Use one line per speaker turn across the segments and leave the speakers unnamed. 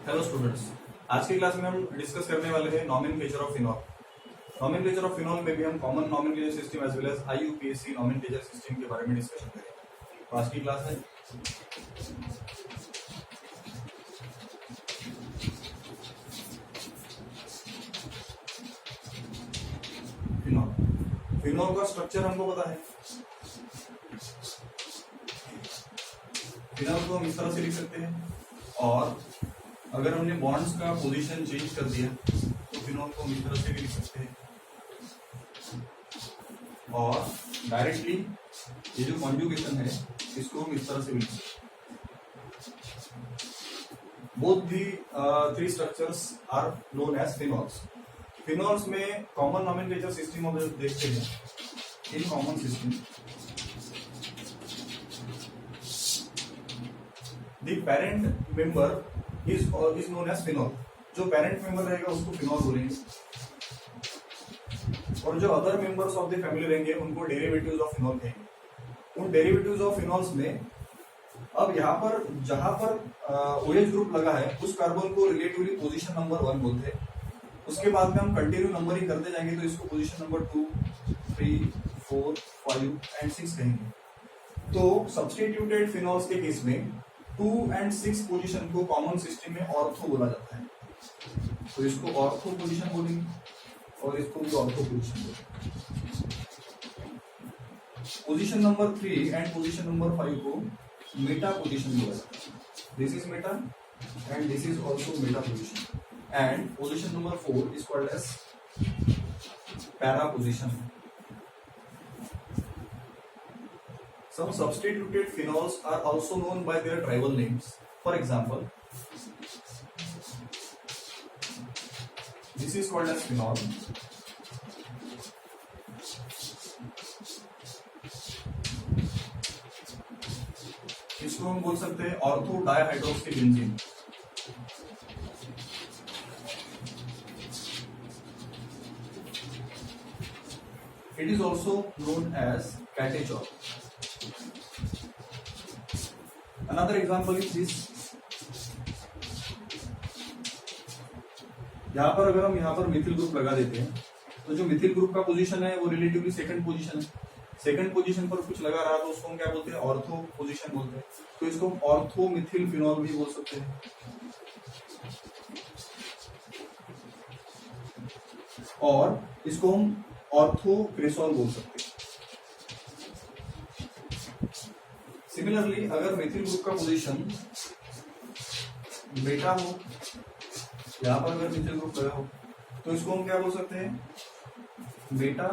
Hello students, आज की class में हम डिस्कस करने वाले हैं nomenclature of phenol. Nomenclature of phenol में भी हम common nomenclature system as well as IUPAC nomenclature system के बारे में डिस्कशन करेंगे। तो आज की क्लास है फिनॉल। फिनॉल का स्ट्रक्चर हमको पता है। फिनॉल को हम इस तरह से लिख सकते हैं, और अगर हमने बॉन्ड्स का पोजीशन चेंज कर दिया तो फिनॉल को हम इस तरह से भी लिख सकते हैं, और डायरेक्टली ये जो कॉन्जुगेशन है इसको हम इस तरह से भी लिख सकते हैं। Both the three structures are known as phenols. Phenols में कॉमन नॉमेनक्लेचर सिस्टम हम देखते हैं। In common system the parent member is known as phenol. जो पेरेंट मेंबर रहेगा उसको फिनॉल बोलेंगे, और जो other members of the family रहेंगे उनको डेरिवेटिव्स ऑफ फिनॉल कहेंगे। उन डेरिवेटिव्स ऑफ फिनॉल्स में अब यहाँ पर जहां पर OH ग्रुप लगा है उस कार्बन को रिलेटिवली पोजीशन नंबर 1 बोलते हैं। उसके बाद में हम कंटिन्यू नंबरिंग करते जाएंगे तो इसको पोजीशन नंबर 2, 3, 4, 5 एंड 6 कहेंगे। तो सब्स्टिट्यूटेड फिनॉल्स के केस में 2 एंड 6 पोजीशन को कॉमन सिस्टम में ऑर्थो बोला जाता है, तो इसको ऑर्थो पोजीशन बोलेंगे, और इसको भी ऑर्थो पोजीशन बोलेंगे। Position number 3 and position number 5 को मेटा पोजीशन बोला जाता है। This is meta and this is also meta position, and position number 4 is called as para position. Some substituted phenols are also known by their tribal names. For example, this is called as phenol. इसको हम बोल सकते हैं ortho dihydroxy benzene. It is also known as catechol. Another example is this. यहाँ पर अगर हम यहाँ पर मिथिल ग्रुप लगा देते हैं तो जो मिथिल ग्रुप का पोजीशन है वो रिलेटिवली सेकंड पोजीशन है। सेकंड पोजीशन पर कुछ लगा रहा तो उसको हम क्या बोलते हैं, ऑर्थो पोजीशन बोलते हैं। तो इसको हम ऑर्थो मिथिल फिनॉल भी बोल सकते हैं, और इसको हम ऑर्थो क्रेसॉल बोल सकते हैं। सिमिलरली अगर मिथिल ग्रुप का पोजीशन बेटा हो, यहां पर अगर मिथिल ग्रुप लगा हो तो इसको हम क्या बोल सकते हैं, बेटा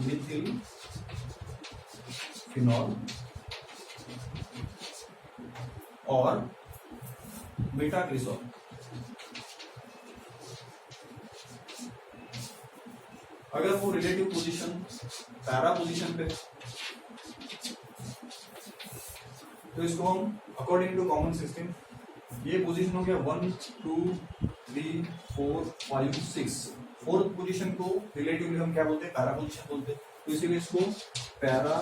मिथिल फिनॉल और बेटा क्रिसॉल। अगर वो रिलेटिव पोजीशन पैरा पोजीशन पे तो इसको हम अकॉर्डिंग टू कॉमन सिस्टम, ये पोजीशन हो गया 1, 2, 3, 4, 5, 6। फोर्थ पोजीशन को रिलेटिवली हम क्या बोलते हैं, पैरा पोजीशन बोलते हैं। तो इसीलिए इसको पैरा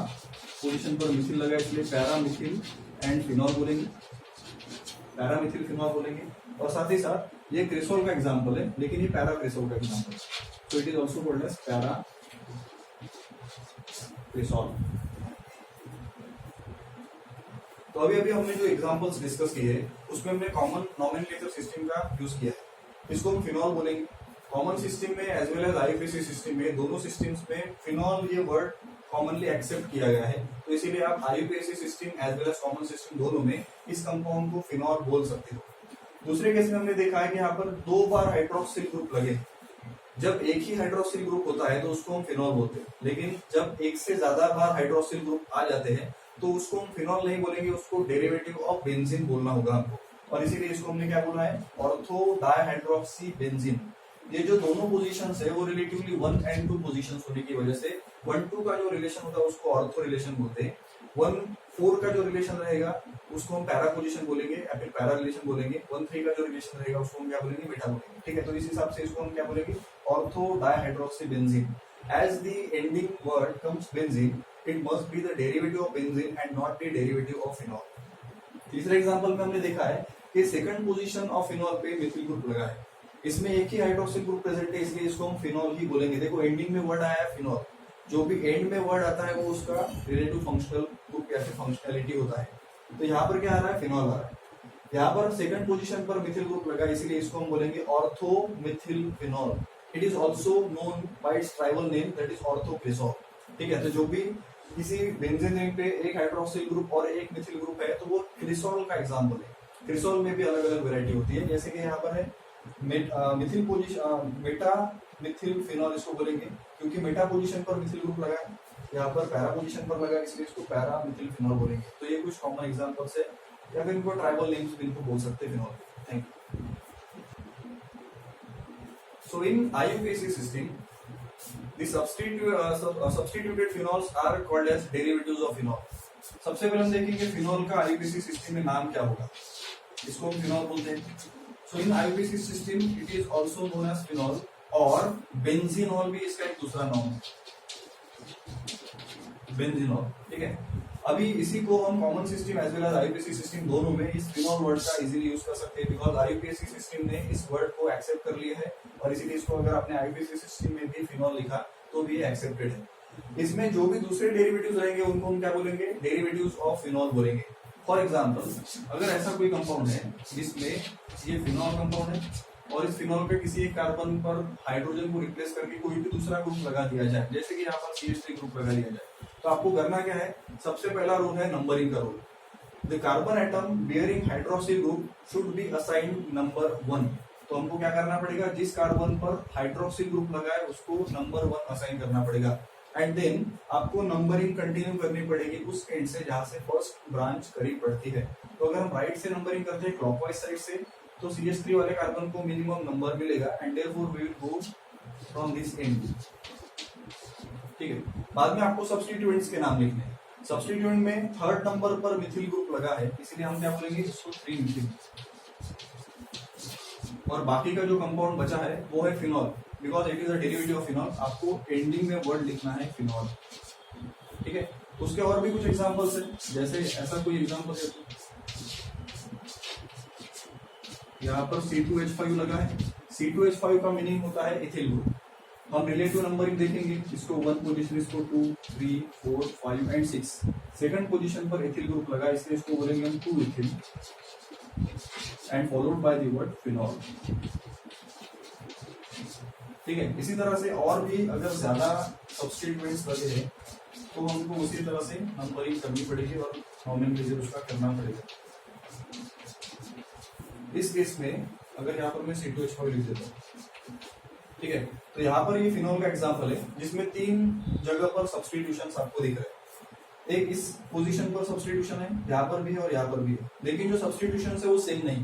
पोजीशन पर मिथिल लगा इसलिए पैरा मिथिल एंड फिनॉल बोलेंगे, पैरा मिथिल फिनॉल बोलेंगे। और साथ ही साथ ये क्रेसोल का एग्जाम्पल है, लेकिन ये पैरा क्रेसोल का एग्जाम्पल है, तो it is also called as para cresol. तो अभी हमने जो एग्जांपल्स डिस्कस किए उसमें हमने कॉमन नॉमेनक्लेचर सिस्टम का यूज किया है। इसको हम फिनॉल बोलेंगे। कॉमन सिस्टम में as well as IUPAC system में, दोनों सिस्टम्स में फिनॉल ये वर्ड कॉमनली एक्सेप्ट किया गया है। तो इसीलिए आप IUPAC system as well as common system दोनों में इस कंपाउंड को फिनॉल बोल सकते हो। दूसरे केस में हमने देखा है कि यहाँ पर 2 बार हाइड्रोक्सिल ग्रुप लगे। जब एक ही हाइड्रोक्सिल ग्रुप होता है तो उसको हम फिनॉल बोलते हैं, लेकिन जब एक से ज्यादा बार हाइड्रोक्सिल ग्रुप आ जाते हैं तो उसको हम फिनॉल नहीं बोलेंगे, उसको डेरिवेटिव ऑफ बेंजीन बोलना होगा हमको। और इसीलिए इसको हमने क्या बोला है, ऑर्थो डाइहाइड्रोक्सी बेंजीन। ये जो दोनों पोजीशंस है वो रिलेटिवली 1 एंड 2 पोजीशंस होने की वजह से 1-2 का जो रिलेशन होता है उसको ऑर्थो रिलेशन बोलते हैं। 1-4 का जो रिलेशन रहेगा उसको हम पैरा पोजीशन बोलेंगे या फिर पैरा रिलेशन बोलेंगे। 1-3 का जो रिलेशन रहेगा उसको हम क्या बोलेंगे, बेटा बोलेंगे। ठीक है, तो इस हिसाब से इसको हम क्या बोलेंगे, ortho dihydroxy benzene. As the ending word comes benzene, it must be the derivative of benzene and not the derivative of phenol. तीसरे एग्जांपल में हमने देखा है कि सेकंड पोजीशन ऑफ फिनॉल पे मिथिल ग्रुप लगा है, इसमें एक ही हाइड्रोक्सिल ग्रुप प्रेजेंट है, इसलिए इसको हम फिनॉल ही बोलेंगे। देखो एंडिंग में वर्ड आया है फिनॉल, जो भी एंड में वर्ड आता है वो उसका रिलेटिव फंक्शनल ग्रुप या फिर फंक्शनैलिटी होता है। तो यहाँ पर क्या आ रहा है, फिनॉल आ रहा है। यहाँ पर सेकंड पोजीशन पर मिथिल ग्रुप लगा, इसीलिए इसको हम बोलेंगे ortho methyl phenol. It is also known by its tribal name that is orthocresol. ठीक है, तो जो भी किसी बेंजीन रिंग पे एक हाइड्रोक्सिल ग्रुप और एक मिथिल ग्रुप है तो वो क्रिसॉल का एग्जाम्पल है। क्रिसॉल में भी अलग अलग वेरायटी होती है, जैसे कि यहाँ पर है Mithil position, Meta Mithil phenol इसको बोलेंगे, क्योंकि मेटा पोजीशन पर मिथिल ग्रुप लगा है, यहाँ पर पैरा पोजीशन पर लगा है, इसलिए इसको पैरा मिथिल फिनॉल बोलेंगे। तो ये कुछ कॉमन एग्जांपल्स है, या फिर इनको ट्राइबल नेम्स भी इनको बोल सकते हैं phenol. Thank you. So in IUPAC system the substituted phenols are called as derivatives of phenol। सबसे पहले हम देखेंगे फिनॉल का IUPAC सिस्टम में नाम क्या होगा, इसको हम फिनॉल बोलते हैं। So in IUPAC system it is also known as phenol, और बेंजीनॉल भी इसका एक दूसरा नाम है, बेंजीनॉल। ठीक है, अभी इसी को हम common system as well as IUPAC system दोनों में इस फिनॉल वर्ड का इजीली यूज कर सकते हैं, बिकॉज IUPAC सिस्टम ने इस वर्ड को एक्सेप्ट कर लिया है, और इसीलिए इसको अगर आपने IUPAC सिस्टम में भी फिनॉल लिखा तो भी एक्सेप्टेड है। इसमें जो भी दूसरे डेरिवेटिव्स रहेंगे उनको हम क्या बोलेंगे, डेरिवेटिव्स ऑफ फिनॉल बोलेंगे। फॉर एग्जांपल, अगर ऐसा कोई कंपाउंड है जिसमें ये फिनॉल कंपाउंड है, और इस फिनॉल पे किसी एक कार्बन पर हाइड्रोजन को रिप्लेस करके कोई भी दूसरा ग्रुप लगा दिया जाए, जैसे कि यहाँ पर CH3 ग्रुप लगा दिया जाए, तो आपको करना क्या है, सबसे पहला रूल है नंबरिंग का rule. The carbon atom bearing hydroxyl group should be assigned number 1। तो हमको क्या करना पड़ेगा, जिस कार्बन पर हाइड्रोक्सिल ग्रुप लगा है उसको नंबर 1 असाइन करना पड़ेगा, एंड देन आपको नंबरिंग कंटिन्यू करनी पड़ेगी उस एंड से जहां से फर्स्ट ब्रांच करीब पड़ती है। तो अगर हम राइट से नंबरिंग करते हैं क्लॉकवाइज साइड से, तो CH3 वाले कार्बन को मिनिमम नंबर मिलेगा, and therefore we will go from this end. ठीक है, बाद में आपको सब्स्टिट्यूएंट्स के नाम लिखने हैं। सब्स्टिट्यूएंट में थर्ड नंबर पर मिथिल ग्रुप लगा है, इसलिए हम क्या बोलेंगे, इसको 3 मिथिल, और बाकी का जो कंपाउंड बचा है वो है phenol, because it is a derivative of phenol. आपको एंडिंग में वर्ड लिखना है फिनॉल। ठीक है, उसके और भी कुछ एग्जांपल्स है, जैसे ऐसा कोई एग्जांपल है, यहाँ पर C2H5 लगा है। C2H5 का मीनिंग होता है इथिल ग्रुप। हम रिलेटिव नंबरिंग देखेंगे, इसको 1 पोजीशन, इसको 2, 3, 4, 5 एंड 6। सेकंड पोजीशन पर इथिल ग्रुप लगा, इसलिए इसको बोलेंगे हम 2 ethyl and followed by the word phenol. ठीक है, इसी तरह से और भी अगर ज्यादा सब्स्टिट्यूएंट्स लगे हैं तो हमको उसी तरह से नंबरिंग करनी पड़ेगी और नॉमेनक्लेचर उसका करना पड़ेगा। इस केस में अगर यहाँ पर मैं C2H5 लिख देता हूँ, ठीक है, तो यहाँ पर ये फिनॉल का एग्जांपल है जिसमें 3 जगह पर सब्स्टिट्यूशन आपको दिख रहे हैं। एक इस पोजीशन पर सब्स्टिट्यूशन है, यहाँ पर भी है और यहाँ पर भी है, लेकिन जो सब्स्टिट्यूशन है वो सेम नहीं।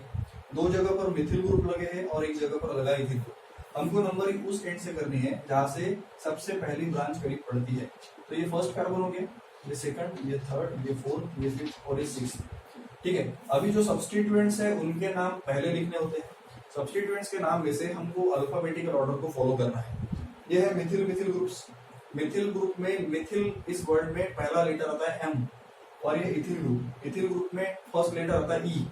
2 जगह पर मिथिल ग्रुप लगे हैं और एक जगह पर लगा इथिल ग्रुप। हमको नंबरिंग उस एंड से करनी है जहां से सबसे पहली ब्रांच करीब पड़ती है। तो ये फर्स्ट कार्बन हो गया, ये सेकंड, ये थर्ड, ये फोर्थ, ये फिफ्थ और ये सिक्स्थ। ठीक है, अभी जो सब्स्टिट्यूएंट्स है उनके नाम पहले लिखने होते हैं। सब्स्टिट्यूएंट्स के नाम में से हमको अल्फाबेटिकल ऑर्डर को फॉलो करना है। ये है Mithil Mithil groups. Methyl group में मिथिल इस वर्ड में पहला लेटर आता है M, और ये इथिल ग्रुप में फर्स्ट लेटर आता है E।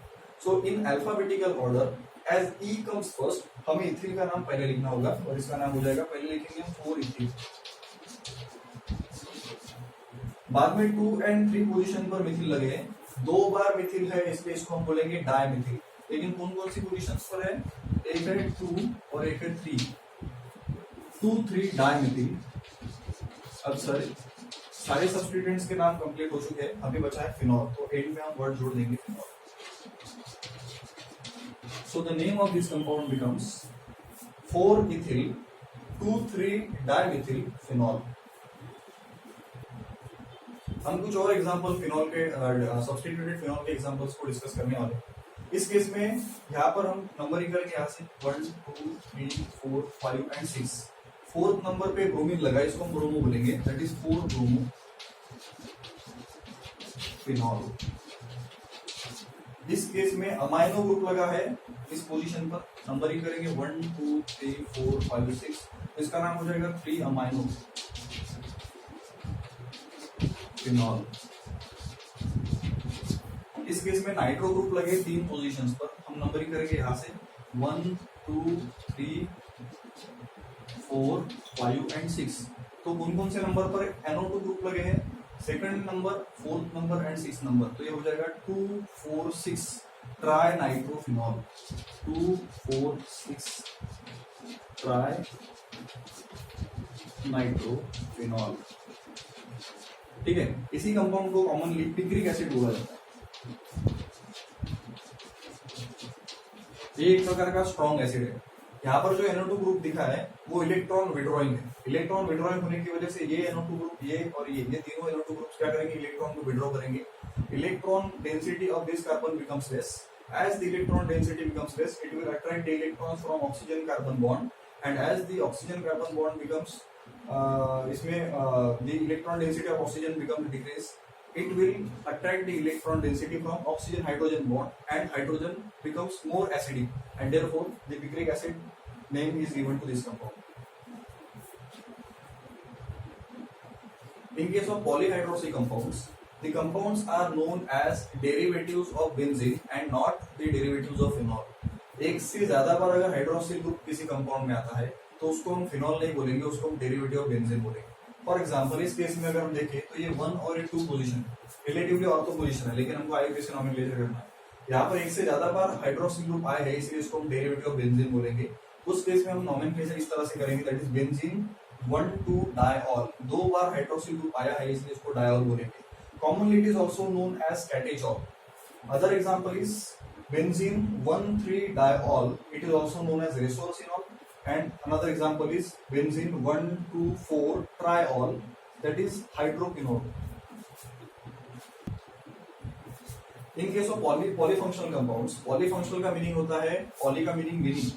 So in alphabetical order as E comes first, हमें इथिल का नाम पहले लिखना होगा और इसका नाम हो जाएगा, पहले लिखेंगे हम 4 इथिल। बाद में 2 एंड 3 पोजीशन पर मिथिल लगे हैं। 2 बार मिथिल है इसलिए इसको हम बोलेंगे डायमिथिल। लेकिन कौन कौन सी पोजीशंस पर है, एक है 2 और एक है 3। 2, 3 डायमिथिल। अब सारे सब्स्टिट्यूएंट्स के नाम कंप्लीट हो चुके हैं, अभी बचा है फिनॉल। तो एंड में हम वर्ड जोड़ देंगे phenol. So the name of this compound becomes 4-ethyl 2,3-dimethyl phenol। हम कुछ और एग्जांपल फिनॉल के सब्स्टिट्यूटेड फिनॉल के एग्जांपल्स को डिस्कस करने वाले हैं। इस केस में यहाँ पर हम नंबरिंग करेंगे, यहाँ से 1, 2, 3, 4, 5 एंड 6। 4th नंबर पे ब्रोमीन लगा, इसको हम ब्रोमो बोलेंगे, दैट इज 4 ब्रोमो फिनॉल। इस केस में अमाइनो ग्रुप लगा है इस पोजीशन पर, नंबरिंग करेंगे 1, 2, 3, 4, 5, 6। इसका नाम हो जाएगा 3 अमाइनो फिनॉल। इस केस में नाइट्रो ग्रुप लगे 3 पोजीशंस पर, हम नंबरिंग करेंगे यहाँ से 1 2 3 4 5 एंड 6। तो कौन कौन से नंबर पर NO2 ग्रुप लगे हैं? Second number, fourth number and six number. तो ये हो जाएगा 2 4 6 ट्राई नाइट्रोफिनॉल, 2 4 6 ट्राई नाइट्रोफिनॉल। ठीक है, इसी कंपाउंड को कॉमनली पिक्रिक एसिड बोला जाता है। ये एक प्रकार का स्ट्रॉन्ग एसिड है। यहाँ पर जो NO2 ग्रुप दिखा है वो इलेक्ट्रॉन विड्रॉइंग है। इलेक्ट्रॉन विड्रॉइंग होने की वजह से ये NO2 ग्रुप, ये और ये तीनों NO2 ग्रुप्स क्या करेंगे? इलेक्ट्रॉन को विड्रॉ करेंगे। Electron density of this carbon becomes less. As the electron density becomes less, it will attract the electrons from oxygen carbon bond, and as the oxygen carbon bond becomes the electron density of oxygen becomes decrease, it will attract the electron density from oxygen hydrogen bond, and hydrogen becomes more acidic, and therefore the picric acid name is given to this compound. In case of polyhydroxy compounds, the compounds are known as derivatives of benzene and not the derivatives of phenol. एक से ज्यादा बार अगर hydroxyl group किसी compound में आता है तो उसको हम फिनॉल नहीं बोलेंगे, उसको हम डेरिवेटिव ऑफ बेंजीन बोलेंगे। फॉर एग्जांपल इस केस में अगर हम देखें तो ये 1 और ये 2 पोजीशन रिलेटिवली ऑर्थो पोजीशन है, लेकिन हमको आईयूपीएसी नॉमेनक्लेचर करना है। यहाँ पर एक से ज्यादा बार हाइड्रोक्सिल ग्रुप आए हैं, इसलिए इसको हम डेरिवेटिव ऑफ बेंजीन बोलेंगे। उस केस में हम नॉमेनक्लेचर इस तरह से करेंगे, दैट इज बेंजीन 1 2 डायऑल। दो बार हाइड्रोक्सिल ग्रुप आया है इसलिए इसको डायऑल बोलेंगे। Commonly it is also known as catechol. Other example is benzene 1,3-diol. It is also known as resorcinol. And another example is benzene 1,2,4-triol. That is hydroquinone. In case of polyfunctional compounds, polyfunctional का meaning होता है, poly का meaning many,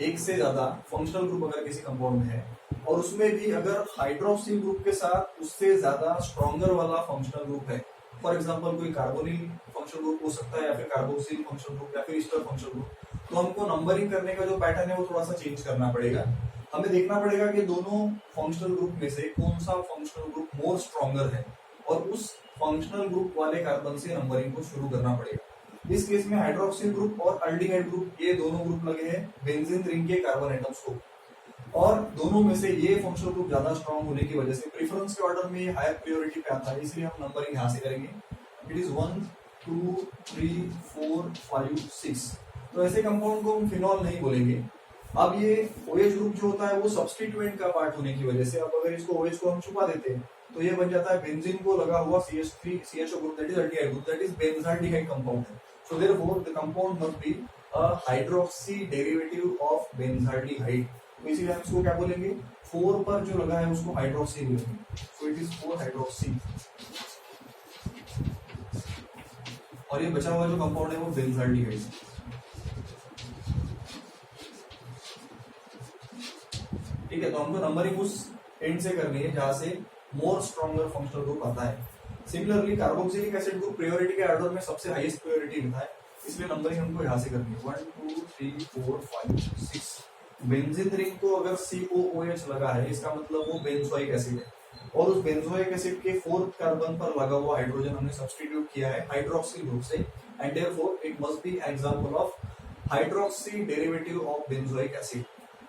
एक से ज्यादा functional group अगर किसी compound में है और उसमें भी अगर हाइड्रोक्सिल ग्रुप के साथ उससे ज्यादा स्ट्रॉन्गर वाला फंक्शनल ग्रुप है, फॉर एग्जांपल कोई कार्बोनिल फंक्शनल ग्रुप हो सकता है या फिर कार्बोक्सिल फंक्शनल ग्रुप या फिर ईस्टर फंक्शनल ग्रुप, तो हमको नंबरिंग करने का जो पैटर्न है वो थोड़ा सा चेंज करना पड़ेगा। हमें देखना पड़ेगा कि दोनों फंक्शनल ग्रुप में से कौन सा फंक्शनल ग्रुप मोर स्ट्रॉन्गर है और उस फंक्शनल ग्रुप वाले कार्बन से नंबरिंग को शुरू करना पड़ेगा। इस केस में हाइड्रोक्सिल ग्रुप और अल्डिहाइड ग्रुप, ये दोनों ग्रुप लगे हैं बेंजीन रिंग के कार्बन एटम्स को, और दोनों में से ये फंक्शनल ग्रुप ज्यादा स्ट्रॉन्ग होने की वजह से प्रेफरेंस के ऑर्डर में हायर प्रायोरिटी पे आता है, इसलिए हम नंबरिंग यहाँ से करेंगे। It is 1 2 3 4 5 6। तो ऐसे कंपाउंड को हम फिनॉल नहीं बोलेंगे। अब ये OH ग्रुप जो होता है वो सब्स्टिट्यूएंट का पार्ट होने की वजह से, अब अगर इसको OH को हम छुपा देते हैं तो ये बन जाता है बेंजीन को लगा हुआ CH3CHO group, that is aldehyde group, that is benzaldehyde compound है। So therefore the compound must be a hydroxy derivative of benzaldehyde. तो इसीलिए हम इसको क्या बोलेंगे? 4 पर जो लगा है उसको हाइड्रोक्सी बोलेंगे। So it is 4 hydroxy। और ये बचा हुआ जो कंपाउंड है वो बेंजाल्डिहाइड। ठीक है, तो हमको नंबरिंग उस एंड से करनी है जहां से मोर स्ट्रॉन्गर फंक्शनल ग्रुप आता है। Similarly carboxylic acid group priority के ऑर्डर में सबसे हाईएस्ट प्रायोरिटी लिखा है, इसलिए नंबरिंग हमको यहाँ से करनी है 1 2 3 4 5 6। बेंजीन रिंग को अगर COOH लगा है इसका मतलब वो बेंजोइक एसिड है, और उस बेंजोइक एसिड के 4th कार्बन पर लगा हुआ हाइड्रोजन हमने सब्स्टिट्यूट किया है हाइड्रोक्सिल ग्रुप से, and therefore it must be example of hydroxy derivative of benzoic acid.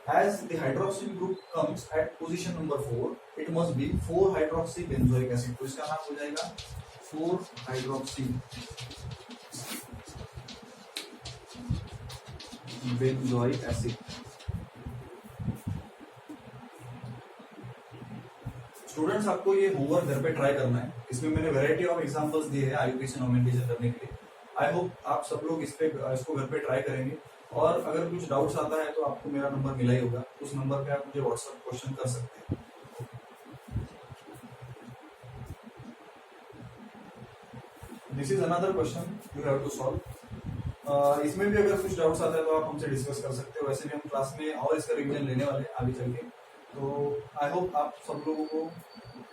As the hydroxyl group comes at position number 4, it must be 4-hydroxy benzoic acid। तो इसका नाम हो जाएगा 4-hydroxy benzoic acid। स्टूडेंट्स, आपको ये homework घर पे try करना है। इसमें मैंने वैरायटी ऑफ एग्जांपल्स दिए हैं आईयूपीएसी नॉमेनक्लेचर करने के लिए। आई होप आप सब लोग इसको घर पे ट्राई करेंगे, और अगर कुछ डाउट्स आता है तो आपको मेरा नंबर मिला ही होगा, उस नंबर पे आप मुझे व्हाट्सएप क्वेश्चन कर सकते हैं। This is another question you have to solve. इसमें भी अगर कुछ डाउट्स आता है तो आप हमसे डिस्कस कर सकते हो। वैसे भी हम क्लास में और इसका रिवीजन लेने वाले हैं आगे चल के। तो आई होप आप सब लोगों को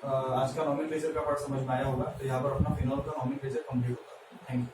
आज का नॉमेनक्लेचर का पार्ट समझ में आया होगा। तो यहाँ पर अपना फिनॉल का नॉमेनक्लेचर कंप्लीट होता है। Thank you.